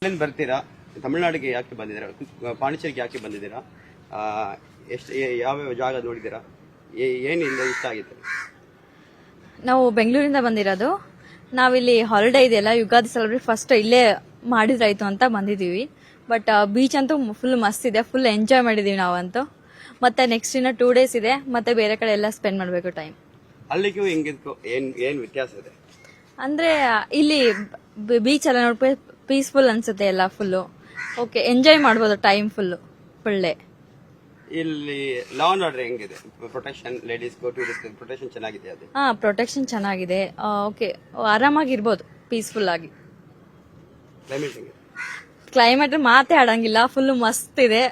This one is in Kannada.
ಎಲ್ಲಿಂದ ಬರ್ತೀರಾ? ತಮಿಳುನಾಡಿಗೆ ಯಾಕೆ ಬಂದಿದ್ದೀರಾ? ಪಾಂಡಿಚೇರಿಗೆ ಯಾಕೆ ಬಂದಿದ್ದೀರಾ? ಎಷ್ಟು ಯಾವ್ಯಾವ ಜಾಗ ನೋಡಿದ್ದೀರಾ? ಏನಿಲ್ಲ ಇಷ್ಟ ಆಗಿತ್ತು? ನಾವು ಬೆಂಗಳೂರಿಂದ ಬಂದಿರೋದು. ನಾವಿಲ್ಲಿ ಹಾಲಿಡೇ ಇದೆಯಲ್ಲ, ಯುಗಾದಿ ಸೆಲೆಬ್ರೇಟ್ ಫಸ್ಟ್ ಇಲ್ಲೇ ಮಾಡಿದ್ರಾಯ್ತು ಅಂತ ಬಂದಿದ್ದೀವಿ. ಬಟ್ ಬೀಚ್ ಅಂತೂ ಫುಲ್ ಮಸ್ತ್ ಇದೆ, ಫುಲ್ ಎಂಜಾಯ್ ಮಾಡಿದೀವಿ ನಾವಂತೂ. ಮತ್ತೆ ನೆಕ್ಸ್ಟ್ ಇನ್ನ 2 days ಇದೆ, ಮತ್ತೆ ಬೇರೆ ಕಡೆ ಎಲ್ಲ ಸ್ಪೆಂಡ್ ಮಾಡಬೇಕು ಟೈಮ್. ಅಲ್ಲಿಗೂ ಹಿಂಗಿದ್ಕು ಏನ್ ವ್ಯತ್ಯಾಸ ಇದೆ? ಅಂದ್ರೆ ಇಲ್ಲಿ ಬೀಚ್ ಎಲ್ಲ ನೋಡ್ಬೇಕು, ಪೀಸ್ಫುಲ್ ಅನ್ಸುತ್ತೆ ಎಲ್ಲ ಫುಲ್ಲು. ಓಕೆ, ಎಂಜಾಯ್ ಮಾಡ್ಬೋದು ಟೈಮ್ ಫುಲ್ ಡೇ. ಇಲ್ಲಿ ಲಾ ಅಂಡ್ ಆರ್ಡರ್ ಹೆಂಗಿದೆ? ಪ್ರೊಟೆಕ್ಷನ್, ಲೇಡೀಸ್ ಪ್ರೊಟೆಕ್ಷನ್ ಚೆನ್ನಾಗಿದೆ? ಅದು ಪ್ರೊಟೆಕ್ಷನ್ ಚೆನ್ನಾಗಿದೆ. ಓಕೆ, ಆರಾಮಾಗಿರ್ಬೋದು ಪೀಸ್ಫುಲ್ ಆಗಿ. ಕ್ಲೈಮೇಟ್ ಹೆಂಗಿದೆ? ಕ್ಲೈಮೇಟ್ ಮಾತೇ ಆಡಂಗಿಲ್ಲ, ಫುಲ್ ಮಸ್ತ್ ಇದೆ.